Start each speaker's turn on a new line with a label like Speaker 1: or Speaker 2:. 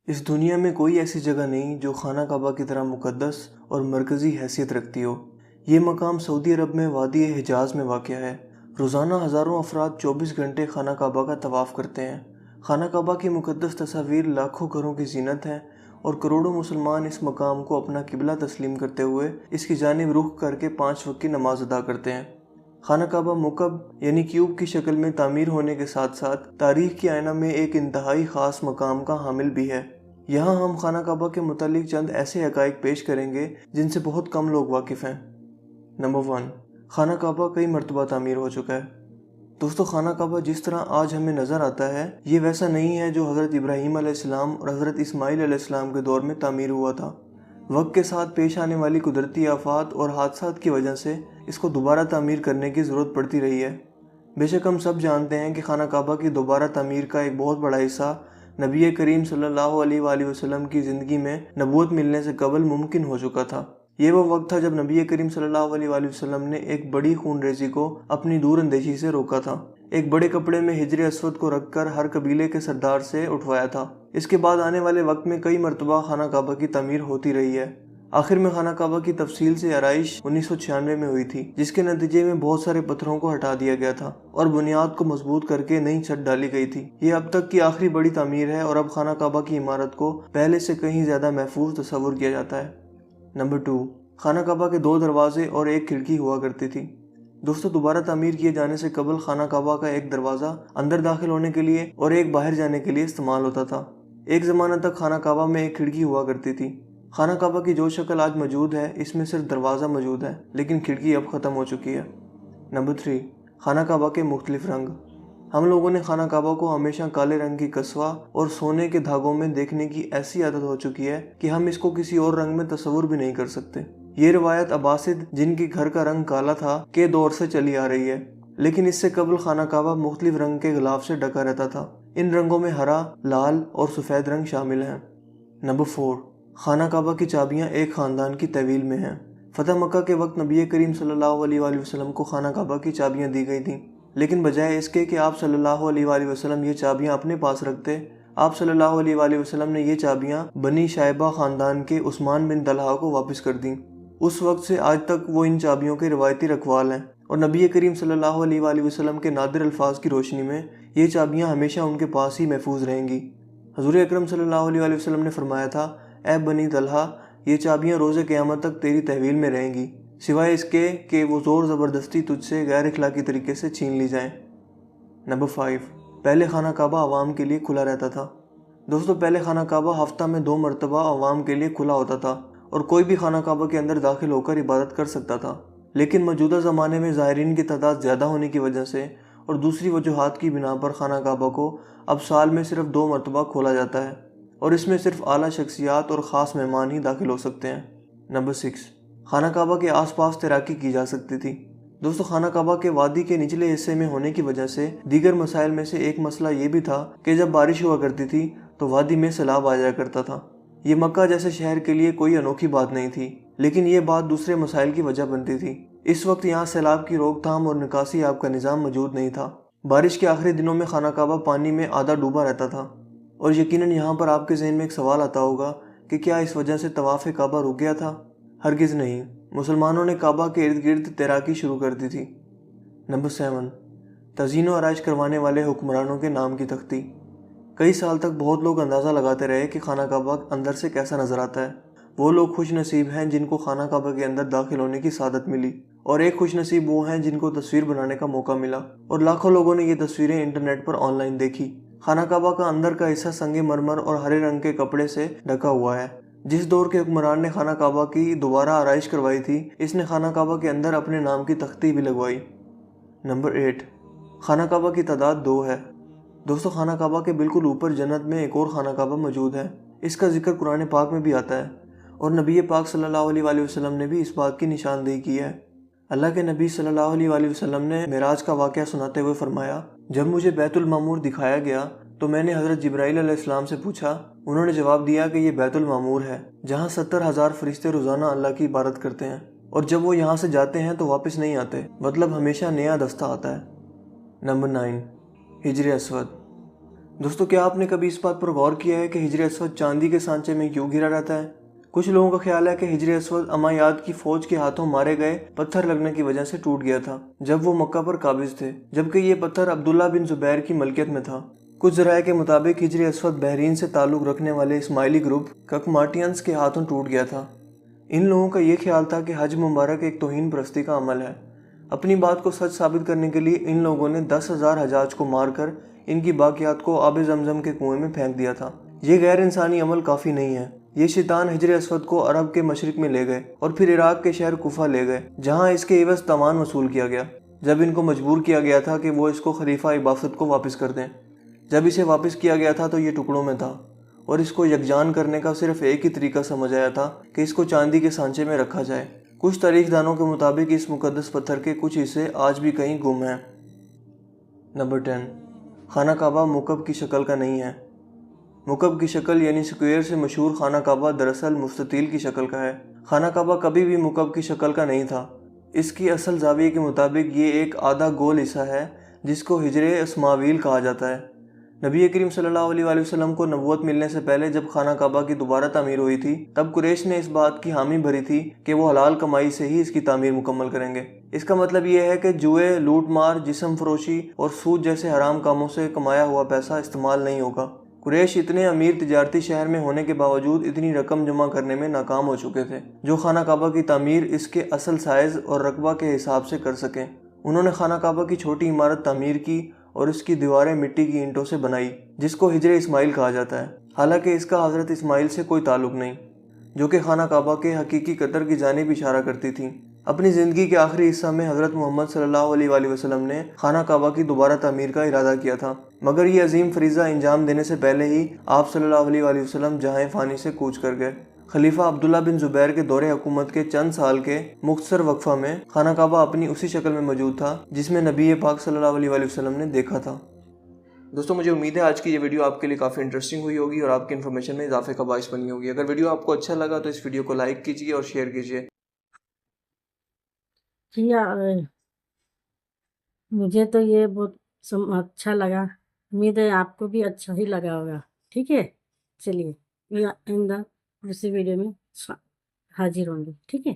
Speaker 1: اس دنیا میں کوئی ایسی جگہ نہیں جو خانہ کعبہ کی طرح مقدس اور مرکزی حیثیت رکھتی ہو۔ یہ مقام سعودی عرب میں وادی حجاز میں واقع ہے۔ روزانہ ہزاروں افراد 24 گھنٹے خانہ کعبہ کا طواف کرتے ہیں۔ خانہ کعبہ کی مقدس تصاویر لاکھوں گھروں کی زینت ہیں اور کروڑوں مسلمان اس مقام کو اپنا قبلہ تسلیم کرتے ہوئے اس کی جانب رخ کر کے 5 وقت کی نماز ادا کرتے ہیں۔ خانہ کعبہ مکعب یعنی کیوب کی شکل میں تعمیر ہونے کے ساتھ ساتھ تاریخ کے آئینہ میں ایک انتہائی خاص مقام کا حامل بھی ہے۔ یہاں ہم خانہ کعبہ کے متعلق چند ایسے حقائق پیش کریں گے جن سے بہت کم لوگ واقف ہیں۔ نمبر 1، خانہ کعبہ کئی مرتبہ تعمیر ہو چکا ہے۔ دوستو، خانہ کعبہ جس طرح آج ہمیں نظر آتا ہے یہ ویسا نہیں ہے جو حضرت ابراہیم علیہ السلام اور حضرت اسماعیل علیہ السلام کے دور میں تعمیر ہوا تھا۔ وقت کے ساتھ پیش آنے والی قدرتی آفات اور حادثات کی وجہ سے اس کو دوبارہ تعمیر کرنے کی ضرورت پڑتی رہی ہے۔ بے شک ہم سب جانتے ہیں کہ خانہ کعبہ کی دوبارہ تعمیر کا ایک بہت بڑا حصہ نبی کریم صلی اللہ علیہ وآلہ وسلم کی زندگی میں نبوت ملنے سے قبل ممکن ہو چکا تھا۔ یہ وہ وقت تھا جب نبی کریم صلی اللہ علیہ وآلہ وسلم نے ایک بڑی خون ریزی کو اپنی دور اندیشی سے روکا تھا۔ ایک بڑے کپڑے میں حجر اسود کو رکھ کر ہر قبیلے کے سردار سے اٹھوایا تھا۔ اس کے بعد آنے والے وقت میں کئی مرتبہ خانہ کعبہ کی تعمیر ہوتی رہی ہے۔ آخر میں خانہ کعبہ کی تفصیل سے آرائش 1996 میں ہوئی تھی، جس کے نتیجے میں بہت سارے پتھروں کو ہٹا دیا گیا تھا اور بنیاد کو مضبوط کر کے نئی چھت ڈالی گئی تھی۔ یہ اب تک کی آخری بڑی تعمیر ہے اور اب خانہ کعبہ کی عمارت کو پہلے سے کہیں زیادہ محفوظ تصور کیا جاتا ہے۔ نمبر 2، خانہ کعبہ کے 2 دروازے اور ایک کھڑکی ہوا کرتی تھی۔ دوستو، دوبارہ تعمیر کیے جانے سے قبل خانہ کعبہ کا ایک دروازہ اندر داخل ہونے کے لیے اور ایک باہر جانے کے لیے استعمال ہوتا تھا۔ ایک زمانہ تک خانہ کعبہ میں ایک کھڑکی ہوا کرتی تھی۔ خانہ کعبہ کی جو شکل آج موجود ہے اس میں صرف دروازہ موجود ہے، لیکن کھڑکی اب ختم ہو چکی ہے۔ نمبر 3، خانہ کعبہ کے مختلف رنگ۔ ہم لوگوں نے خانہ کعبہ کو ہمیشہ کالے رنگ کی کسوہ اور سونے کے دھاگوں میں دیکھنے کی ایسی عادت ہو چکی ہے کہ ہم اس کو کسی اور رنگ میں تصور بھی نہیں کر سکتے۔ یہ روایت عباسد، جن کے گھر کا رنگ کالا تھا، کے دور سے چلی آ رہی ہے، لیکن اس سے قبل خانہ کعبہ مختلف رنگ کے غلاف سے ڈھکا رہتا تھا۔ ان رنگوں میں ہرا، لال اور سفید رنگ شامل ہیں۔ نمبر 4، خانہ کعبہ کی چابیاں ایک خاندان کی تحویل میں ہیں۔ فتح مکہ کے وقت نبی کریم صلی اللہ علیہ وآلہ وسلم کو خانہ کعبہ کی چابیاں دی گئی تھیں، لیکن بجائے اس کے کہ آپ صلی اللہ علیہ وآلہ وسلم یہ چابیاں اپنے پاس رکھتے، آپ صلی اللہ علیہ وآلہ وسلم نے یہ چابیاں بنی شائبہ خاندان کے عثمان بن طلحہ کو واپس کر دیں۔ اس وقت سے آج تک وہ ان چابیوں کے روایتی رکھوال ہیں اور نبی کریم صلی اللہ علیہ وآلہ وسلم کے نادر الفاظ کی روشنی میں یہ چابیاں ہمیشہ ان کے پاس ہی محفوظ رہیں گی۔ حضور اکرم صلی اللہ علیہ وآلہ وسلم نے فرمایا تھا، اے بنی طلحہ، یہ چابیاں روز قیامت تک تیری تحویل میں رہیں گی، سوائے اس کے کہ وہ زور زبردستی تجھ سے غیر اخلاقی طریقے سے چھین لی جائیں۔ نمبر 5، پہلے خانہ کعبہ عوام کے لیے کھلا رہتا تھا۔ دوستو، پہلے خانہ کعبہ ہفتہ میں 2 مرتبہ عوام کے لیے کھلا ہوتا تھا اور کوئی بھی خانہ کعبہ کے اندر داخل ہو کر عبادت کر سکتا تھا، لیکن موجودہ زمانے میں زائرین کی تعداد زیادہ ہونے کی وجہ سے اور دوسری وجوہات کی بنا پر خانہ کعبہ کو اب سال میں صرف 2 مرتبہ کھولا جاتا ہے اور اس میں صرف اعلیٰ شخصیات اور خاص مہمان ہی داخل ہو سکتے ہیں۔ نمبر 6، خانہ کعبہ کے آس پاس تیراکی کی جا سکتی تھی۔ دوستو، خانہ کعبہ کے وادی کے نچلے حصے میں ہونے کی وجہ سے دیگر مسائل میں سے ایک مسئلہ یہ بھی تھا کہ جب بارش ہوا کرتی تھی تو وادی میں سیلاب آ جایا کرتا تھا۔ یہ مکہ جیسے شہر کے لیے کوئی انوکھی بات نہیں تھی، لیکن یہ بات دوسرے مسائل کی وجہ بنتی تھی۔ اس وقت یہاں سیلاب کی روک تھام اور نکاسی آب کا نظام موجود نہیں تھا۔ بارش کے آخری دنوں میں خانہ کعبہ پانی میں آدھا ڈوبا رہتا تھا اور یقیناً یہاں پر آپ کے ذہن میں ایک سوال آتا ہوگا کہ کیا اس وجہ سے طواف کعبہ رک گیا تھا؟ ہرگز نہیں، مسلمانوں نے کعبہ کے ارد گرد تیراکی شروع کر دی تھی۔ نمبر 7، تزئین و آرائش کروانے والے حکمرانوں کے نام کی تختی۔ کئی سال تک بہت لوگ اندازہ لگاتے رہے کہ خانہ کعبہ اندر سے کیسا نظر آتا ہے۔ وہ لوگ خوش نصیب ہیں جن کو خانہ کعبہ کے اندر داخل ہونے کی سعادت ملی، اور ایک خوش نصیب وہ ہیں جن کو تصویر بنانے کا موقع ملا، اور لاکھوں لوگوں نے یہ تصویریں انٹرنیٹ پر آن لائن دیکھی۔ خانہ کعبہ کا اندر کا حصہ سنگ مرمر اور ہرے رنگ کے کپڑے سے ڈھکا ہوا ہے۔ جس دور کے حکمران نے خانہ کعبہ کی دوبارہ آرائش کروائی تھی، اس نے خانہ کعبہ کے اندر اپنے نام کی تختی بھی لگوائی۔ نمبر 8، خانہ کعبہ کی تعداد 2 ہے۔ دوستو، خانہ کعبہ کے بالکل اوپر جنت میں ایک اور خانہ کعبہ موجود ہے۔ اس کا ذکر قرآن پاک میں بھی آتا ہے اور نبی پاک صلی اللہ علیہ وآلہ وسلم نے بھی اس بات کی نشاندہی کی ہے۔ اللہ کے نبی صلی اللہ علیہ وآلہ وسلم نے معراج کا واقعہ سناتے ہوئے فرمایا، جب مجھے بیت المعمور دکھایا گیا تو میں نے حضرت جبرائیل علیہ السلام سے پوچھا۔ انہوں نے جواب دیا کہ یہ بیت المعمور ہے، جہاں 70,000 فرشتے روزانہ اللہ کی عبادت کرتے ہیں، اور جب وہ یہاں سے جاتے ہیں تو واپس نہیں آتے، مطلب ہمیشہ نیا دستہ آتا ہے۔ نمبر 9، حجر اسود۔ دوستو کیا آپ نے کبھی اس بات پر غور کیا ہے کہ حجر اسود چاندی کے سانچے میں کیوں گھرا رہتا ہے؟ کچھ لوگوں کا خیال ہے کہ حجر اسود امویاد کی فوج کے ہاتھوں مارے گئے پتھر لگنے کی وجہ سے ٹوٹ گیا تھا جب وہ مکہ پر قابض تھے، جبکہ یہ پتھر عبداللہ بن زبیر کی ملکیت میں تھا۔ کچھ ذرائع کے مطابق حجر اسود بحرین سے تعلق رکھنے والے اسماعیلی گروپ ککماٹینز کے ہاتھوں ٹوٹ گیا تھا۔ ان لوگوں کا یہ خیال تھا کہ حج مبارک ایک توہین پرستی کا عمل ہے۔ اپنی بات کو سچ ثابت کرنے کے لیے ان لوگوں نے 10,000 حجاج کو مار کر ان کی باقیات کو آب زمزم کے کنویں میں پھینک دیا تھا۔ یہ غیر انسانی عمل کافی نہیں ہے۔ یہ شیطان حجر اسود کو عرب کے مشرق میں لے گئے اور پھر عراق کے شہر کوفہ لے گئے، جہاں اس کے عوض تاوان وصول کیا گیا۔ جب ان کو مجبور کیا گیا تھا کہ وہ اس کو خلیفہ عباسط کو واپس کر دیں، جب اسے واپس کیا گیا تھا تو یہ ٹکڑوں میں تھا، اور اس کو یکجان کرنے کا صرف ایک ہی طریقہ سمجھ آیا تھا کہ اس کو چاندی کے سانچے میں رکھا جائے۔ کچھ تاریخ دانوں کے مطابق اس مقدس پتھر کے کچھ حصے آج بھی کہیں گم ہیں۔ نمبر 10، خانہ کعبہ مکعب کی شکل کا نہیں ہے۔ مکعب کی شکل یعنی سکوئر سے مشہور خانہ کعبہ دراصل مستطیل کی شکل کا ہے۔ خانہ کعبہ کبھی بھی مکعب کی شکل کا نہیں تھا۔ اس کی اصل زاویے کے مطابق یہ ایک آدھا گول حصہ ہے جس کو حجر اسماویل کہا جاتا ہے۔ نبی کریم صلی اللہ علیہ وآلہ وسلم کو نبوت ملنے سے پہلے جب خانہ کعبہ کی دوبارہ تعمیر ہوئی تھی، تب قریش نے اس بات کی حامی بھری تھی کہ وہ حلال کمائی سے ہی اس کی تعمیر مکمل کریں گے۔ اس کا مطلب یہ ہے کہ جوئے، لوٹ مار، جسم فروشی اور سود جیسے حرام کاموں سے کمایا ہوا پیسہ استعمال نہیں ہوگا۔ قریش اتنے امیر تجارتی شہر میں ہونے کے باوجود اتنی رقم جمع کرنے میں ناکام ہو چکے تھے جو خانہ کعبہ کی تعمیر اس کے اصل سائز اور رقبہ کے حساب سے کر سکیں۔ انہوں نے خانہ کعبہ کی چھوٹی عمارت تعمیر کی اور اس کی دیواریں مٹی کی اینٹوں سے بنائی، جس کو حجر اسماعیل کہا جاتا ہے، حالانکہ اس کا حضرت اسماعیل سے کوئی تعلق نہیں، جو کہ خانہ کعبہ کے حقیقی قطر کی جانب اشارہ کرتی تھیں۔ اپنی زندگی کے آخری حصہ میں حضرت محمد صلی اللہ علیہ وآلہ وسلم نے خانہ کعبہ کی دوبارہ تعمیر کا ارادہ کیا تھا، مگر یہ عظیم فریضہ انجام دینے سے پہلے ہی آپ صلی اللہ علیہ وآلہ وسلم جہاں فانی سے کوچ کر گئے۔ خلیفہ عبداللہ بن زبیر کے دور حکومت کے چند سال کے مختصر وقفہ میں خانہ کعبہ اپنی اسی شکل میں موجود تھا جس میں نبی پاک صلی اللہ علیہ وآلہ وسلم نے دیکھا تھا۔ دوستوں مجھے امید ہے آج کی یہ ویڈیو آپ کے لیے کافی انٹرسٹنگ ہوئی ہوگی اور آپ کی انفارمیشن میں اضافے کا باعث بنی ہوگی۔ اگر ویڈیو آپ کو اچھا لگا تو اس ویڈیو کو لائک کیجیے اور شیئر کیجیے۔
Speaker 2: مجھے تو یہ بہت اچھا لگا، امید ہے آپ کو بھی اچھا ہی لگا ہوگا۔ ٹھیک ہے، چلیے آئندہ دوسری ویڈیو میں حاضر ہوں گے۔ ٹھیک ہے۔